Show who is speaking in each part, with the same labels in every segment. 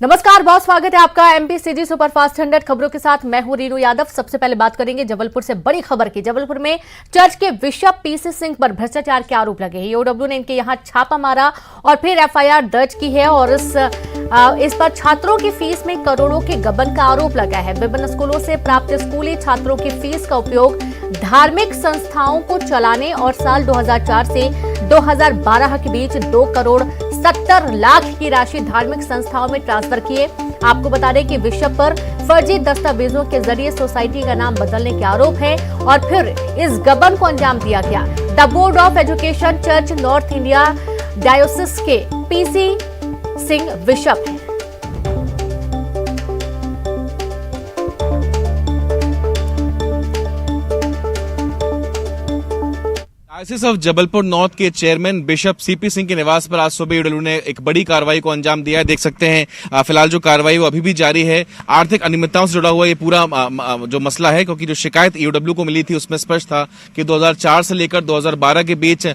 Speaker 1: नमस्कार, बहुत स्वागत है आपका एमपीसीजी सुपरफास्ट 100 खबरों के साथ। मैं हूं रीनू यादव। सबसे पहले बात करेंगे जबलपुर से बड़ी खबर की। जबलपुर में चर्च के बिशप पीसी सिंह पर भ्रष्टाचार के आरोप लगे हैं। ईओडब्ल्यू ने इनके यहां छापा मारा और फिर एफआईआर दर्ज की है और इस पर छात्रों की फीस में करोड़ों के गबन का आरोप लगा है। विभिन्न स्कूलों से प्राप्त स्कूली छात्रों की फीस का उपयोग धार्मिक संस्थाओं को चलाने और साल 2004 से 2012 के बीच 2 करोड़ 70 लाख की राशि धार्मिक संस्थाओं में ट्रांसफर किए। आपको बता दें कि बिशप पर फर्जी दस्तावेजों के जरिए सोसाइटी का नाम बदलने के आरोप है और फिर इस गबन को अंजाम दिया गया। The board of education church north India डायोसिस के पीसी सिंह बिशप हैं।
Speaker 2: डायोसिस ऑफ जबलपुर नॉर्थ के चेयरमैन बिशप सीपी सिंह के निवास पर आज सुबह ईओडब्ल्यू ने एक बड़ी कार्रवाई को अंजाम दिया है। देख सकते हैं फिलहाल जो कार्रवाई वो अभी भी जारी है। आर्थिक अनियमितताओं से जुड़ा हुआ ये पूरा जो मसला है, क्योंकि जो शिकायत ईओडब्ल्यू को मिली थी उसमें स्पष्ट था कि 2004 से लेकर 2012 के बीच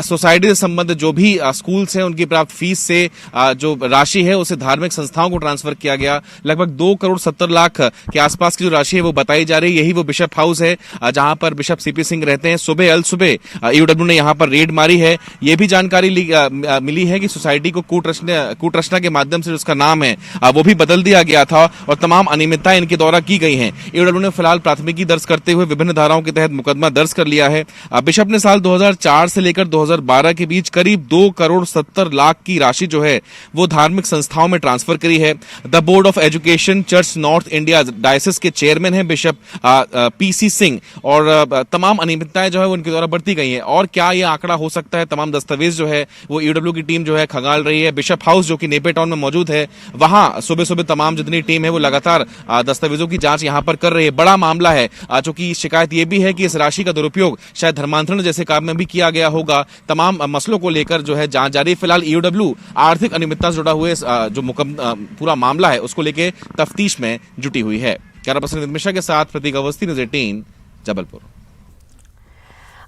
Speaker 2: सोसाइटी से संबंधित जो भी स्कूल्स हैं उनकी प्राप्त फीस से जो राशि है उसे धार्मिक संस्थाओं को ट्रांसफर किया गया। लगभग 2 करोड़ 70 लाख के आसपास की जो राशि है वो बताई जा रही है। यही वो बिशप हाउस है जहां पर बिशप सीपी सिंह रहते हैं। सुबह ईओडब्ल्यू ने यहां पर रेड मारी है। यह भी जानकारी मिली है कि सोसाइटी को कूटरचना के माध्यम से उसका नाम है वो भी बदल दिया गया था और तमाम अनियमितताएं इनके द्वारा की गई हैं। ईओडब्ल्यू ने फिलहाल प्राथमिकी दर्ज करते हुए विभिन्न धाराओं के तहत मुकदमा दर्ज कर लिया है। बिशप ने साल 2004 से लेकर 2012 के बीच करीब 2 करोड़ 70 लाख की राशि जो है वो धार्मिक संस्थाओं में ट्रांसफर करी है। The board of education church north India डायोसिस के चेयरमैन है बिशप पीसी सिंह और तमाम अनियमितताएं जो है उनके द्वारा बरती गई हैं। और क्या ये आंकड़ा हो सकता है, तमाम दस्तावेज जो है वो ईओडब्ल्यू की टीम जो है खंगाल रही है। बिशप हाउस जो कि नेपे टाउन में मौजूद है, वहां सुबह सुबह तमाम जितनी टीम है वो लगातार दस्तावेजों की जांच यहां पर कर रही है। बड़ा मामला है, चूंकि शिकायत ये भी है कि इस राशि का दुरुपयोग शायद धर्मांतरण जैसे काम में भी किया गया होगा। तमाम मसलों को लेकर जो है जांच जारी। फिलहाल ईओडब्ल्यू आर्थिक अनियमितता से जुड़ा हुआ जो पूरा मामला है उसको लेकर तफ्तीश में जुटी हुई है। कैमरा पर्सन मिश्रा के साथ प्रतीक अवस्थी, न्यूज़ 18 जबलपुर।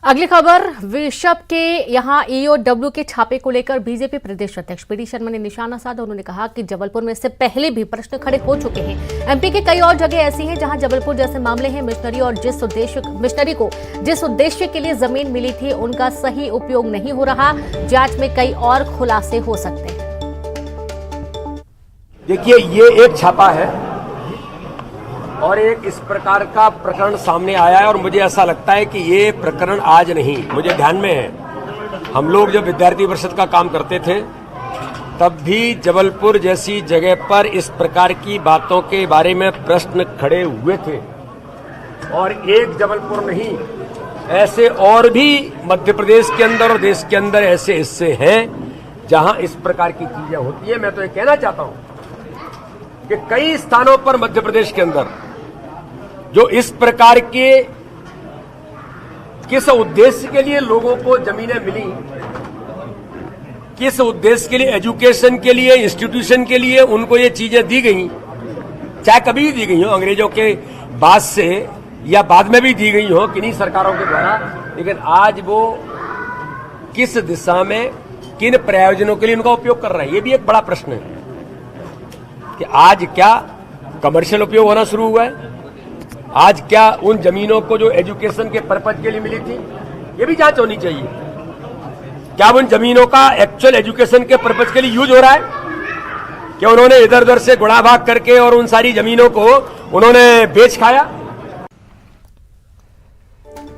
Speaker 1: अगली खबर, बिशप के यहां ईओडब्ल्यू के छापे को लेकर बीजेपी प्रदेश अध्यक्ष पीडी शर्मा ने निशाना साधा। उन्होंने कहा कि जबलपुर में इससे पहले भी प्रश्न खड़े हो चुके हैं। एमपी के कई और जगह ऐसी हैं जहां जबलपुर जैसे मामले हैं। मिशनरी को जिस उद्देश्य के लिए जमीन मिली थी उनका सही उपयोग नहीं हो रहा। जांच में कई और खुलासे हो सकते हैं।
Speaker 3: देखिए, ये एक छापा है और एक इस प्रकार का प्रकरण सामने आया है और मुझे ऐसा लगता है कि ये प्रकरण आज नहीं, मुझे ध्यान में है हम लोग जब विद्यार्थी परिषद का काम करते थे तब भी जबलपुर जैसी जगह पर इस प्रकार की बातों के बारे में प्रश्न खड़े हुए थे। और एक जबलपुर नहीं, ऐसे और भी मध्य प्रदेश के अंदर और देश के अंदर ऐसे हिस्से हैं जहां इस प्रकार की चीजें होती है। मैं तो ये कहना चाहता हूं कि कई स्थानों पर मध्य प्रदेश के अंदर जो इस प्रकार के किस उद्देश्य के लिए लोगों को जमीनें मिली, किस उद्देश्य के लिए, एजुकेशन के लिए, इंस्टीट्यूशन के लिए उनको ये चीजें दी गई, चाहे कभी भी दी गई हो, अंग्रेजों के बाद से या बाद में भी दी गई हो किन्हीं सरकारों के द्वारा, लेकिन आज वो किस दिशा में किन प्रयोजनों के लिए उनका उपयोग कर रहे हैं, ये भी एक बड़ा प्रश्न है कि आज क्या कमर्शियल उपयोग होना शुरू हुआ है। आज क्या उन जमीनों को जो एजुकेशन के पर्पज के लिए मिली थी, ये भी जांच होनी चाहिए। क्या उन जमीनों का एक्चुअल एजुकेशन के पर्पज के लिए यूज हो रहा है, क्या उन्होंने इधर उधर से गुणा भाग करके और उन सारी जमीनों को उन्होंने बेच खाया।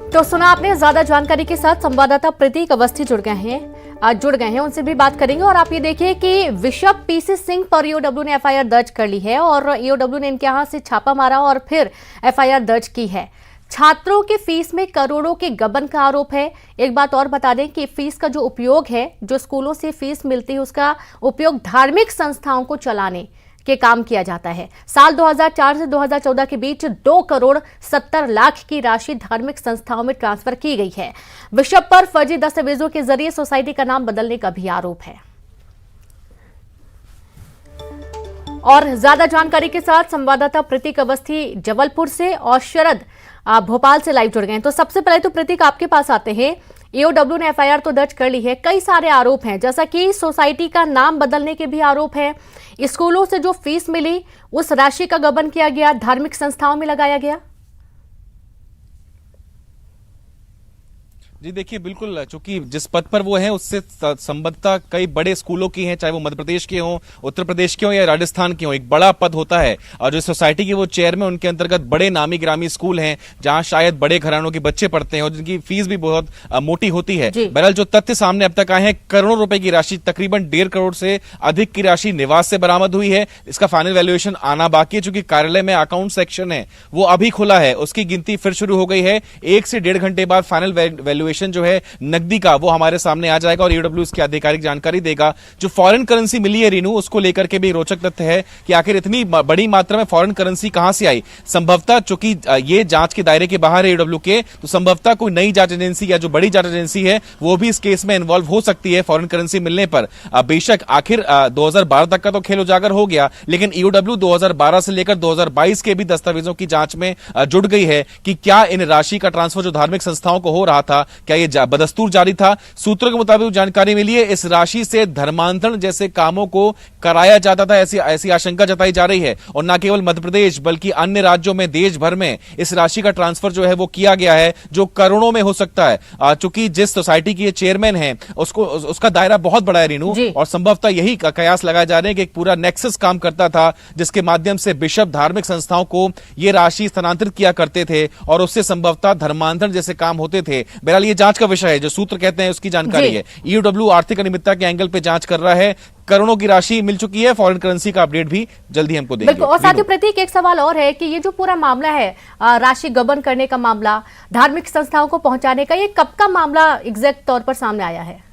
Speaker 1: तो सुना आपने। ज्यादा जानकारी के साथ संवाददाता प्रतीक अवस्थी जुड़ गए हैं, उनसे भी बात करेंगे। और आप ये देखिए कि बिशप पीसी सिंह पर ईओडब्ल्यू ने एफआईआर दर्ज कर ली है और ईओडब्ल्यू ने इनके यहां से छापा मारा और फिर एफआईआर दर्ज की है। छात्रों की फीस में करोड़ों के गबन का आरोप है। एक बात और बता दें कि फीस का जो उपयोग है, जो स्कूलों से फीस मिलती है, उसका उपयोग धार्मिक संस्थाओं को चलाने के काम किया जाता है। साल 2004 से 2014 के बीच 2 करोड़ 70 लाख की राशि धार्मिक संस्थाओं में ट्रांसफर की गई है। बिशप पर फर्जी दस्तावेजों के जरिए सोसाइटी का नाम बदलने का भी आरोप है। और ज्यादा जानकारी के साथ संवाददाता प्रतीक अवस्थी जबलपुर से और शरद भोपाल से लाइव जुड़ गए हैं। तो सबसे पहले तो प्रतीक, आपके पास आते हैं। ईओडब्ल्यू ने एफआईआर तो दर्ज कर ली है, कई सारे आरोप हैं, जैसा कि सोसाइटी का नाम बदलने के भी आरोप है, स्कूलों से जो फीस मिली उस राशि का गबन किया गया, धार्मिक संस्थाओं में लगाया गया।
Speaker 2: जी देखिए, बिल्कुल, चूंकि जिस पद पर वो हैं उससे संबद्धता कई बड़े स्कूलों की है, चाहे वो मध्य प्रदेश के हों, उत्तर प्रदेश के हों या राजस्थान के हों। एक बड़ा पद होता है और जो सोसाइटी की वो चेयरमैन, उनके अंतर्गत बड़े नामी ग्रामी स्कूल हैं जहां शायद बड़े घरानों के बच्चे पढ़ते हैं और जिनकी फीस भी बहुत मोटी होती है। बहरहाल जो तथ्य सामने अब तक आए हैं, करोड़ों रुपए की राशि, तकरीबन 1.5 करोड़ से अधिक की राशि निवास से बरामद हुई है। इसका फाइनल वैल्यूएशन आना बाकी है, चूंकि कार्यालय में अकाउंट सेक्शन है वो अभी खुला है, उसकी गिनती फिर शुरू हो गई है। 1 से 1.5 घंटे बाद फाइनल वैल्यूएशन जो है नकदी का वो हमारे सामने आ जाएगा और ईओडब्ल्यू इसकी आधिकारिक जानकारी देगा। जो फॉरेन करेंसी मिली है रीनू, उसको लेकर के भी रोचक तथ्य है कि आखिर इतनी बड़ी मात्रा में फॉरेन करेंसी कहां से आई। संभवतः चूंकि ये जांच के दायरे के बाहर है ईओडब्ल्यू के, तो संभवतः कोई नई जांच एजेंसी या जो बड़ी जांच एजेंसी है वो भी इस केस में इन्वॉल्व हो सकती है फॉरेन करेंसी मिलने पर। बेशक आखिर 2012 तक का तो खेल उजागर हो गया, लेकिन ईओडब्ल्यू 2012 से लेकर 2022 के भी दस्तावेजों की जांच में जुड़ गई है कि क्या इन राशि का ट्रांसफर जो धार्मिक संस्थाओं को हो रहा था, क्या ये बदस्तूर जारी था। सूत्रों के मुताबिक जानकारी मिली है इस राशि से धर्मांतरण जैसे कामों को कराया जाता था, ऐसी आशंका जताई जा रही है। और न केवल मध्य प्रदेश बल्कि अन्य राज्यों में, देश भर में इस राशि का ट्रांसफर जो है वो किया गया है, जो करोड़ों में हो सकता है। चूंकि जिस सोसाइटी की चेयरमैन है उसका दायरा बहुत बड़ा है रीनू, और संभवतः यही कयास लगाए जा रहे हैं कि एक पूरा नेक्सस काम करता था जिसके माध्यम से बिशप धार्मिक संस्थाओं को ये राशि स्थानांतरित किया करते थे और उससे संभवतः धर्मांतरण जैसे काम होते थे। बहरहाल ये जांच का विषय है, जो सूत्र कहते हैं उसकी जानकारी है। ईओडब्ल्यू आर्थिक अनियमितता के एंगल पे जांच कर रहा है। करोड़ों की राशि मिल चुकी है, फॉरेन करेंसी का अपडेट भी जल्दी हमको देंगे।
Speaker 1: और साथियों, प्रतीक, एक सवाल और है कि ये जो पूरा मामला है, राशि गबन करने का मामला, धार्मिक संस्थाओं को पहुंचाने का, ये कब का मामला एग्जैक्ट तौर पर सामने आया है?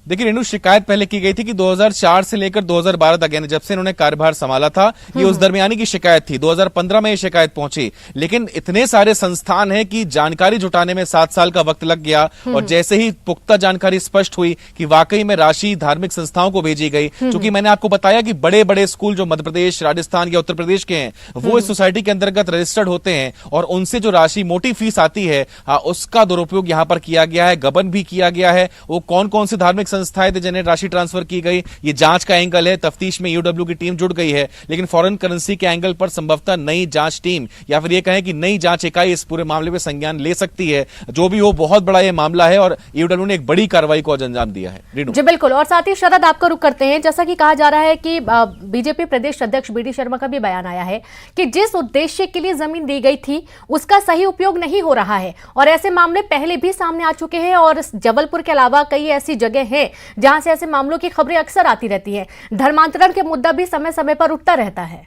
Speaker 2: देखिए रेणु, शिकायत पहले की गई थी कि 2004 से लेकर 2012 तक, यानी जब से इन्होंने कार्यभार संभाला था, ये उस दरमियानी की शिकायत थी। 2015 में ये शिकायत पहुंची, लेकिन इतने सारे संस्थान हैं कि जानकारी जुटाने में 7 साल का वक्त लग गया। और जैसे ही पुख्ता जानकारी स्पष्ट हुई कि वाकई में राशि धार्मिक संस्थाओं को भेजी गई, क्योंकि मैंने आपको बताया कि बड़े बड़े स्कूल जो मध्य प्रदेश, राजस्थान या उत्तर प्रदेश के हैं वो इस सोसाइटी के अंतर्गत रजिस्टर्ड होते हैं और उनसे जो राशि, मोटी फीस आती है, उसका दुरुपयोग यहां पर किया गया है, गबन भी किया गया है। वो कौन कौन से धार्मिक संस्थाएं थे जिन्हें राशि ट्रांसफर की गई, ये जांच का एंगल है। तफ्तीश में ईओडब्ल्यू की टीम जुड़ गई है, लेकिन फॉरेन करेंसी के एंगल पर संभवतः नई जांच टीम या फिर ये कहें कि नई जांच इकाई इस पूरे मामले में संज्ञान ले सकती है। जो भी हो, बहुत बड़ा ये मामला है और ईओडब्ल्यू ने एक बड़ी कार्रवाई को अंजाम दिया है।
Speaker 1: जी बिल्कुल। और साथ ही शरद, आपका रुख करते हैं, जैसा कि कहा जा रहा है कि बीजेपी प्रदेश अध्यक्ष बीडी शर्मा का भी बयान आया है कि जिस उद्देश्य के लिए जमीन दी गई थी उसका सही उपयोग नहीं हो रहा है, और ऐसे मामले पहले भी सामने आ चुके हैं और जबलपुर के अलावा कई ऐसी जगह हैं जहां से ऐसे मामलों की खबरें अक्सर आती रहती हैं। धर्मांतरण के मुद्दा भी समय समय पर उठता रहता है।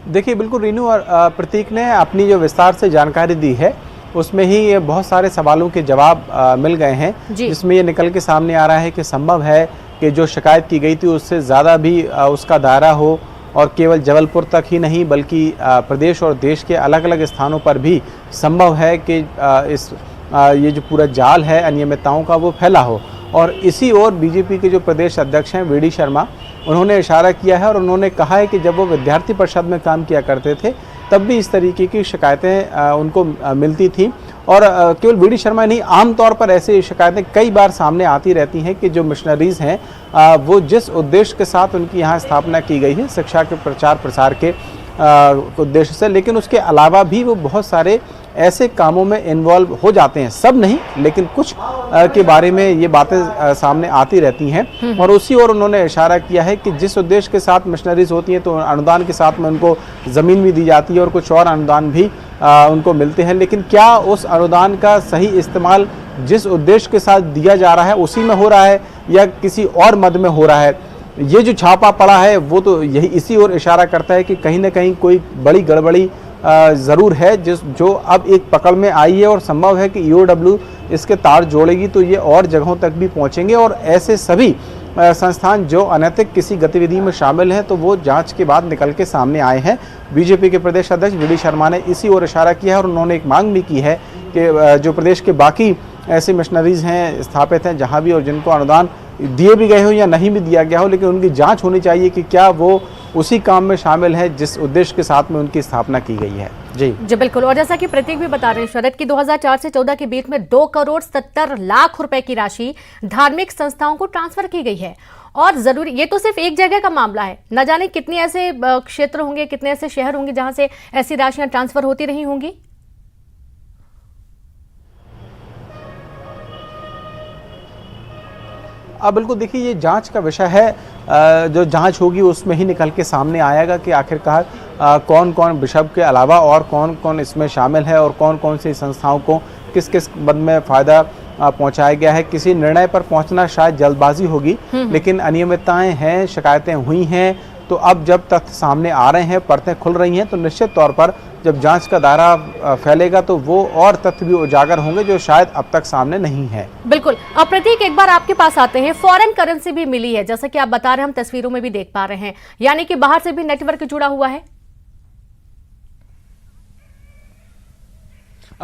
Speaker 4: देखिए, बिल्कुल रीनू और प्रतीक ने अपनी जो विस्तार से जानकारी दी है उसमें ही बहुत सारे सवालों के जवाब मिल गए हैं, जिसमें ये निकल के सामने आ रहा है कि संभव है कि जो शिकायत की गई थी उससे ज़्यादा भी उसका दायरा हो और केवल जबलपुर तक ही नहीं बल्कि प्रदेश और देश के अलग अलग स्थानों पर भी संभव है कि ये जो पूरा जाल है अनियमितताओं का वो फैला हो। और इसी ओर बीजेपी के जो प्रदेश अध्यक्ष हैं बीडी शर्मा, उन्होंने इशारा किया है और उन्होंने कहा है कि जब वो विद्यार्थी परिषद में काम किया करते थे तब भी इस तरीके की शिकायतें उनको मिलती थी। और केवल बीडी शर्मा नहीं, आमतौर पर ऐसी शिकायतें कई बार सामने आती रहती हैं कि जो मिशनरीज़ हैं वो जिस उद्देश्य के साथ उनकी यहाँ स्थापना की गई है, शिक्षा के प्रचार प्रसार के उद्देश्य से, लेकिन उसके अलावा भी वो बहुत सारे ऐसे कामों में इन्वॉल्व हो जाते हैं। सब नहीं, लेकिन कुछ के बारे में ये बातें सामने आती रहती हैं। और उसी ओर उन्होंने इशारा किया है कि जिस उद्देश्य के साथ मिशनरीज होती हैं तो अनुदान के साथ में उनको ज़मीन भी दी जाती है और कुछ और अनुदान भी उनको मिलते हैं, लेकिन क्या उस अनुदान का सही इस्तेमाल जिस उद्देश्य के साथ दिया जा रहा है उसी में हो रहा है या किसी और मद में हो रहा है? ये जो छापा पड़ा है वो तो यही इसी ओर इशारा करता है कि कहीं ना कहीं कोई बड़ी गड़बड़ी ज़रूर है जो अब एक पकड़ में आई है और संभव है कि ईओडब्ल्यू इसके तार जोड़ेगी तो ये और जगहों तक भी पहुंचेंगे और ऐसे सभी संस्थान जो अनैतिक किसी गतिविधि में शामिल हैं तो वो जांच के बाद निकल के सामने आए हैं। बीजेपी के प्रदेश अध्यक्ष बीडी शर्मा ने इसी ओर इशारा किया है और उन्होंने एक मांग भी की है कि जो प्रदेश के बाकी ऐसे मिशनरीज हैं, स्थापित हैं जहाँ भी, और जिनको अनुदान दिए भी गए हो या नहीं भी दिया गया हो, लेकिन उनकी जाँच होनी चाहिए कि क्या वो उसी काम में शामिल है जिस उद्देश्य के साथ में उनकी स्थापना की गई है। जी
Speaker 1: बिल्कुल। और जैसा कि प्रतीक भी बता रहे हैं शरद की 2004 से 14 के बीच में 2,70,00,000 रुपए की राशि धार्मिक संस्थाओं को ट्रांसफर की गई है। और जरूरी, ये तो सिर्फ एक जगह का मामला है, न जाने कितने ऐसे क्षेत्र होंगे, कितने ऐसे शहर होंगे जहां से ऐसी राशियां ट्रांसफर होती रही होंगी।
Speaker 4: बिल्कुल, देखिए ये जांच का विषय है। जो जांच होगी उसमें ही निकल के सामने आएगा कि आखिरकार कौन कौन बिशप के अलावा और कौन कौन इसमें शामिल है और कौन कौन सी संस्थाओं को किस किस मद में फ़ायदा पहुंचाया गया है। किसी निर्णय पर पहुंचना शायद जल्दबाजी होगी, लेकिन अनियमितताएं हैं, शिकायतें हुई हैं, तो अब जब तथ्य सामने आ रहे हैं, परतें खुल रही हैं, तो निश्चित तौर पर जब जांच का दायरा फैलेगा तो वो और तथ्य भी उजागर होंगे जो शायद अब तक सामने नहीं है।
Speaker 1: बिल्कुल। अब प्रतीक, एक बार आपके पास आते हैं, फॉरेन करेंसी भी मिली है, जैसा कि आप बता रहे हैं, हम तस्वीरों में भी देख पा रहे हैं, यानी कि बाहर से भी नेटवर्क जुड़ा हुआ है।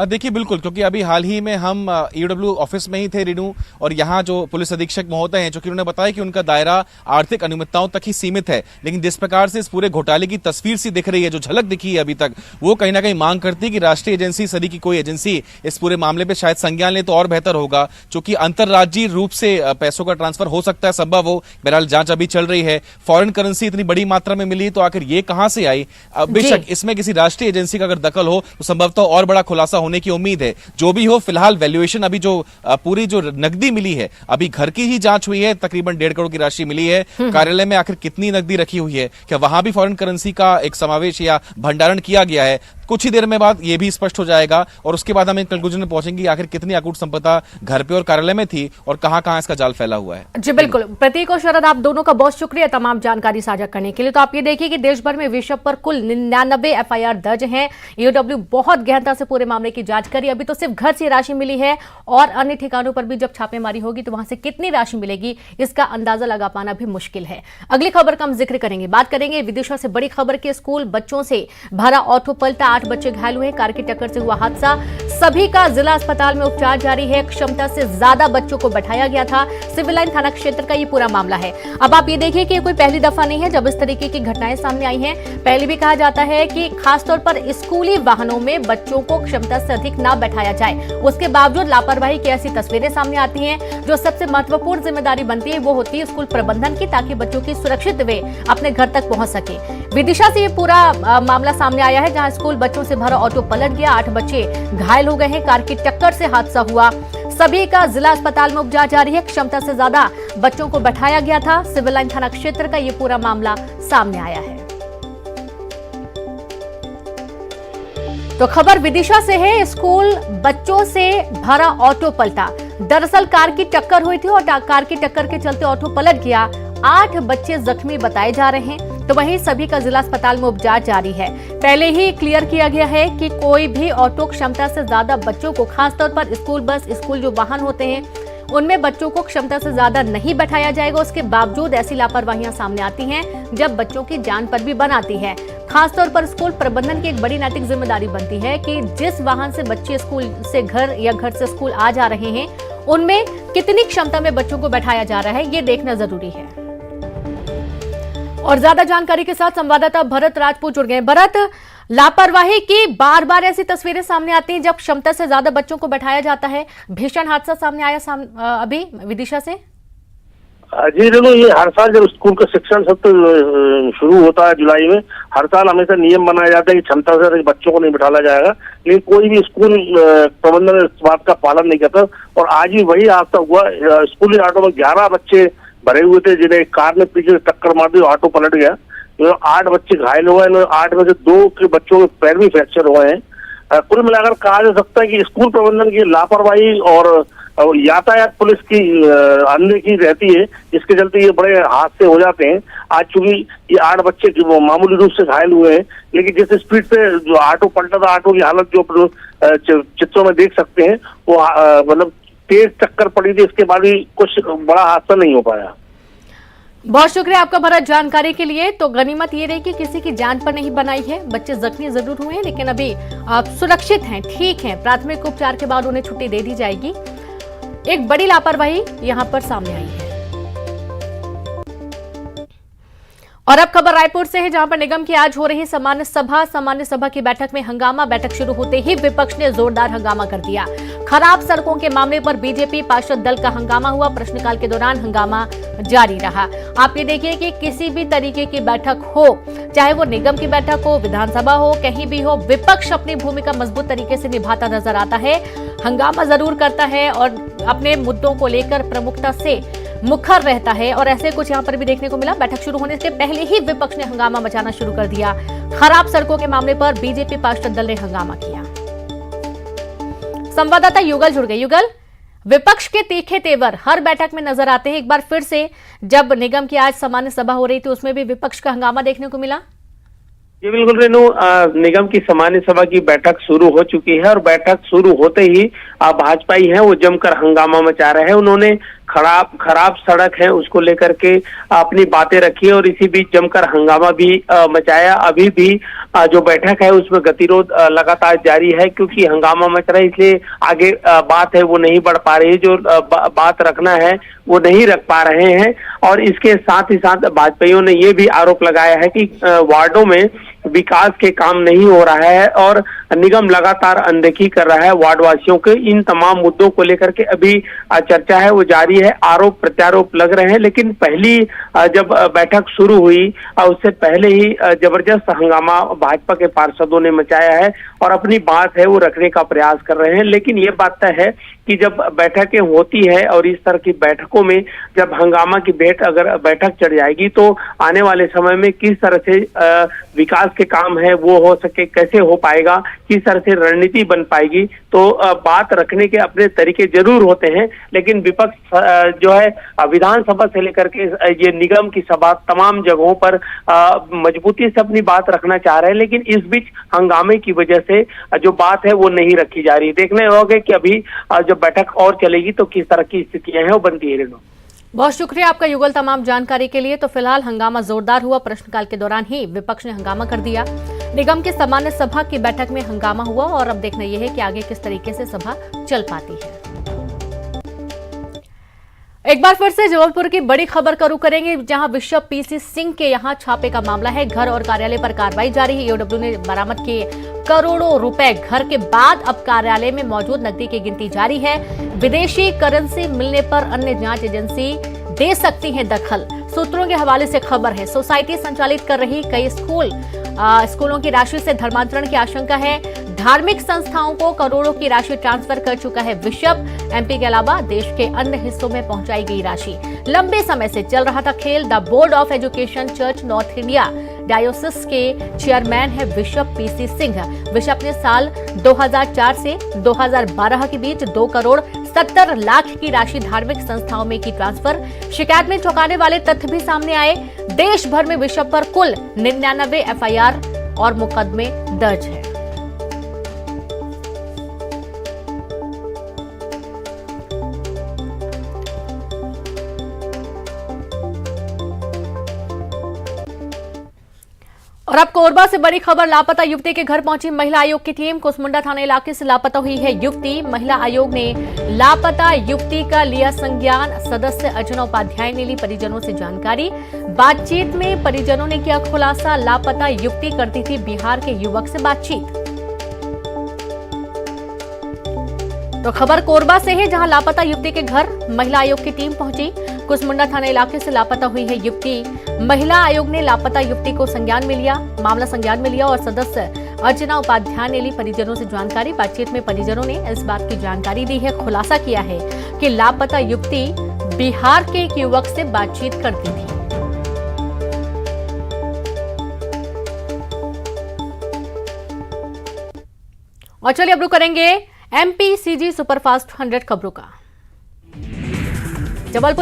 Speaker 2: देखिए बिल्कुल, क्योंकि अभी हाल ही में हम ईओडब्ल्यू ऑफिस में ही थे रेनू, और यहाँ जो पुलिस अधीक्षक महोदय हैं, जो कि उन्होंने बताया कि उनका दायरा आर्थिक अनियमितताओं तक ही सीमित है, लेकिन जिस प्रकार से इस पूरे घोटाले की तस्वीर सी दिख रही है, जो झलक दिखी है अभी तक, वो कहीं ना कहीं मांग करती है कि राष्ट्रीय एजेंसी, सदी की कोई एजेंसी इस पूरे मामले पर शायद संज्ञान ले तो और बेहतर होगा, क्योंकि अंतर्राज्यीय रूप से पैसों का ट्रांसफर हो सकता है, संभव हो। बहरहाल जांच अभी चल रही है। फॉरेन करेंसी इतनी बड़ी मात्रा में मिली तो आखिर ये कहां से आई? बेशक इसमें किसी राष्ट्रीय एजेंसी का अगर दखल हो तो संभवतः और बड़ा खुलासा होने की उम्मीद है। जो भी हो, फिलहाल वैल्यूएशन अभी जो पूरी जो नकदी मिली है, अभी घर की ही जांच हुई है, तकरीबन 1.5 करोड़ की राशि मिली है। कार्यालय में आखिर कितनी नकदी रखी हुई है, क्या वहां भी फॉरेन करेंसी का एक समावेश या भंडारण किया गया है, कुछ ही देर में बाद ये भी स्पष्ट हो जाएगा, और उसके बाद हम इन कंक्लूजन में पहुंचेंगे आखिर कितनी अकूट संपदा घर पे और कार्यालय में थी और कहां-कहां इसका जाल फैला हुआ है।
Speaker 1: जी बिल्कुल। प्रतीक और शरद, आप दोनों का बहुत शुक्रिया तमाम जानकारी साझा करने के लिए। तो आप ये देखिए कि देश भर में बिशप पर कुल 99 एफआईआर दर्ज हैं। ईओडब्ल्यू बहुत गहनता से पूरे मामले की जांच करी। अभी तो सिर्फ घर से राशि मिली है, और अन्य ठिकानों पर भी जब छापेमारी होगी तो वहां से कितनी राशि मिलेगी इसका अंदाजा लगा पाना भी मुश्किल है। अगली खबर का हम जिक्र करेंगे, बात करेंगे विदिशा से बड़ी खबर के। स्कूल बच्चों से भरा ऑटो पलटा, 8 बच्चे घायल हुए। कार की टक्कर से हुआ हादसा, सभी का जिला अस्पताल में उपचार जारी है। क्षमता से ज्यादा बच्चों को बैठाया गया था। सिविल लाइन थाना क्षेत्र का ये पूरा मामला है। अब आप ये देखिए कि ये कोई पहली दफा नहीं है जब इस तरीके की घटनाएं सामने आई हैं। पहले भी कहा जाता है कि खासतौर पर स्कूली वाहनों में बच्चों को क्षमता से अधिक ना बैठाया जाए, उसके बावजूद लापरवाही की ऐसी तस्वीरें सामने आती हैं। जो सबसे महत्वपूर्ण जिम्मेदारी बनती है वो होती है स्कूल प्रबंधन की, ताकि बच्चों की सुरक्षित वे अपने घर तक पहुंच सके। विदिशा से ये पूरा मामला सामने आया है, जहां स्कूल बच्चों से भरा ऑटो पलट गया, 8 बच्चे घायल हो गए हैं। कार की टक्कर से हादसा हुआ, सभी का जिला अस्पताल में उपचार जारी है। क्षमता से ज्यादा बच्चों को बैठाया गया था। सिविल लाइन थाना क्षेत्र का ये पूरा मामला सामने आया है। तो खबर विदिशा से है। स्कूल बच्चों से भरा ऑटो पलटा। दरअसल कार की टक्कर हुई थी और कार की टक्कर के चलते ऑटो पलट गया। 8 बच्चे जख्मी बताए जा रहे हैं, तो वहीं सभी का जिला अस्पताल में उपचार जारी है। पहले ही क्लियर किया गया है कि कोई भी ऑटो क्षमता से ज्यादा बच्चों को, खासतौर पर स्कूल बस, स्कूल जो वाहन होते हैं, उनमें बच्चों को क्षमता से ज्यादा नहीं बैठाया जाएगा। उसके बावजूद ऐसी लापरवाहियां सामने आती हैं जब बच्चों की जान पर भी बन आती है। खासतौर पर स्कूल प्रबंधन की एक बड़ी नैतिक जिम्मेदारी बनती है कि जिस वाहन से बच्चे स्कूल से घर या घर से स्कूल आ जा रहे हैं, उनमें कितनी क्षमता में बच्चों को बैठाया जा रहा है, ये देखना जरूरी है। और ज्यादा जानकारी के साथ संवाददाता भरत राजपूत जुड़ गए। भरत, लापरवाही की बार बार ऐसी तस्वीरें सामने आती हैं जब क्षमता से ज्यादा बच्चों को बैठाया जाता है। भीषण हादसा सामने आया अभी विदिशा से।
Speaker 5: जी रेनू, ये हर साल जब स्कूल का शिक्षण सत्र शुरू होता है जुलाई में, हर साल हमेशा नियम बनाया जाता है कि क्षमता से बच्चों को नहीं बिठाया जाएगा, लेकिन कोई भी स्कूल प्रबंधन इस बात का पालन नहीं करता। और आज भी वही हादसा हुआ। स्कूली ऑटो में 11 बच्चे भरे हुए थे, जिन्हें कार ने पीछे टक्कर मार दी, ऑटो पलट गया। 8 बच्चे घायल हुए हैं। 8 में से 2 के बच्चों के पैर भी फ्रैक्चर हुए हैं। कुल मिलाकर कहा जा सकता है कि स्कूल प्रबंधन की लापरवाही और यातायात पुलिस की अनदेखी रहती है, जिसके चलते ये बड़े हादसे हो जाते हैं। आज चूंकि ये 8 बच्चे मामूली रूप से घायल हुए हैं, लेकिन जिस स्पीड से जो ऑटो पलटा था, ऑटो की हालत जो चित्रों में देख सकते हैं, वो मतलब तेज टक्कर पड़ी थी। इसके बाद भी कुछ बड़ा हादसा नहीं हो पाया।
Speaker 1: बहुत शुक्रिया आपका भरत जानकारी के लिए। तो गनीमत ये रही कि किसी की जान पर नहीं बनाई है। बच्चे जख्मी जरूर हुए हैं, लेकिन अभी आप सुरक्षित हैं, ठीक हैं। प्राथमिक उपचार के बाद उन्हें छुट्टी दे दी जाएगी। एक बड़ी लापरवाही यहां पर सामने आई है। और अब खबर रायपुर से है, जहां पर निगम की आज हो रही सामान्य सभा की बैठक में हंगामा। बैठक शुरू होते ही विपक्ष ने जोरदार हंगामा कर दिया। खराब सड़कों के मामले पर बीजेपी पार्षद दल का हंगामा हुआ। प्रश्नकाल के दौरान हंगामा जारी रहा। आप ये देखिए कि किसी भी तरीके की बैठक हो, चाहे वो निगम की बैठक हो, विधानसभा हो, कहीं भी हो, विपक्ष अपनी भूमिका मजबूत तरीके से निभाता नजर आता है। हंगामा जरूर करता है और अपने मुद्दों को लेकर प्रमुखता से मुखर रहता है। और ऐसे कुछ यहां पर भी देखने को मिला। बैठक शुरू होने से पहले ही विपक्ष ने हंगामा मचाना शुरू कर दिया। खराब सड़कों के मामले पर बीजेपी पार्षद दल ने हंगामा किया। संवाददाता युगल जुड़ गए। युगल, विपक्ष के तीखे तेवर हर बैठक में नजर आते हैं। एक बार फिर से जब निगम की आज सामान्य सभा हो रही थी, उसमें भी विपक्ष का हंगामा देखने को मिला।
Speaker 6: जी बिल्कुल रेनू, निगम की सामान्य सभा की बैठक शुरू हो चुकी है और बैठक शुरू होते ही भाजपाई हैं वो जमकर हंगामा मचा रहे हैं। उन्होंने खराब सड़क है उसको लेकर के अपनी बातें रखी और इसी बीच जमकर हंगामा भी मचाया। अभी भी जो बैठक है उसमें गतिरोध लगातार जारी है, क्योंकि हंगामा मच रहा है, इसलिए आगे बात है वो नहीं बढ़ पा रही है। जो बात रखना है वो नहीं रख पा रहे हैं। और इसके साथ ही साथ भाजपाइयों ने ये भी आरोप लगाया है कि वार्डों में विकास के काम नहीं हो रहा है और निगम लगातार अनदेखी कर रहा है वार्ड वासियों के। इन तमाम मुद्दों को लेकर के अभी चर्चा है वो जारी है, आरोप प्रत्यारोप लग रहे हैं। लेकिन पहली जब बैठक शुरू हुई उससे पहले ही जबरदस्त हंगामा भाजपा के पार्षदों ने मचाया है और अपनी बात है वो रखने का प्रयास कर रहे हैं। लेकिन ये बात तय है कि जब बैठकें होती है और इस तरह की बैठकों में जब हंगामा की भेंट अगर बैठक चढ़ जाएगी तो आने वाले समय में किस तरह से विकास के काम है वो हो सके, कैसे हो पाएगा, किस तरह से रणनीति बन पाएगी। तो बात रखने के अपने तरीके जरूर होते हैं, लेकिन विपक्ष जो है विधानसभा से लेकर के ये निगम की सभा तमाम जगहों पर मजबूती से अपनी बात रखना चाह रहे हैं। लेकिन इस बीच हंगामे की वजह से जो बात है वो नहीं रखी जा रही। देखने होगा कि अभी जब बैठक और चलेगी तो किस तरह की स्थितियां हैं वो बनती है।
Speaker 1: बहुत शुक्रिया आपका युगल तमाम जानकारी के लिए। तो फिलहाल हंगामा जोरदार हुआ। प्रश्नकाल के दौरान ही विपक्ष ने हंगामा कर दिया। निगम की सामान्य सभा की बैठक में हंगामा हुआ और अब देखना यह है कि आगे किस तरीके से सभा चल पाती है। एक बार फिर से जबलपुर की बड़ी खबर का रुख करेंगे, जहां बिशप पीसी सिंह के यहां छापे का मामला है। घर और कार्यालय पर कार्रवाई जारी है। ईओडब्ल्यू ने बरामद किए करोड़ों रुपए। घर के बाद अब कार्यालय में मौजूद नकदी की गिनती जारी है। विदेशी करेंसी मिलने पर अन्य जांच एजेंसी दे सकती है दखल। सूत्रों के हवाले से खबर है, सोसाइटी संचालित कर रही कई स्कूलों की राशि से धर्मांतरण की आशंका है। धार्मिक संस्थाओं को करोड़ों की राशि ट्रांसफर कर चुका है बिशप। एमपी के अलावा देश के अन्य हिस्सों में पहुंचाई गई राशि। लंबे समय से चल रहा था खेल। The board of education church north India डायोसिस के चेयरमैन है बिशप पीसी सिंह। बिशप ने साल 2004 से 2012 के बीच 2 करोड़ 70 लाख की राशि धार्मिक संस्थाओं में की ट्रांसफर। शिकायत में चौंकाने वाले तथ्य भी सामने आए। देश भर में बिशप पर कुल 99 एफआईआर और मुकदमे दर्ज है। और अब कोरबा से बड़ी खबर, लापता युवती के घर पहुंची महिला आयोग की टीम। कुसमुंडा थाना इलाके से लापता हुई है युवती। महिला आयोग ने लापता युवती का लिया संज्ञान। सदस्य अर्चना उपाध्याय ने ली परिजनों से जानकारी। बातचीत में परिजनों ने किया खुलासा। लापता युवती करती थी बिहार के युवक से बातचीत। तो खबर कोरबा से है, जहां लापता युवती के घर महिला आयोग की टीम पहुंची। कुसमुंडा थाना इलाके से लापता हुई है युवती। महिला आयोग ने लापता युवती को मामला संज्ञान में लिया और सदस्य अर्चना उपाध्याय ने ली परिजनों से जानकारी। बातचीत में परिजनों ने इस बात की जानकारी दी है, खुलासा किया है कि लापता युवती बिहार के एक युवक से बातचीत करती थी। और चलिए अब रुक करेंगे एमपीसीजी सुपरफास्ट 100 खबरों का। जबलपुर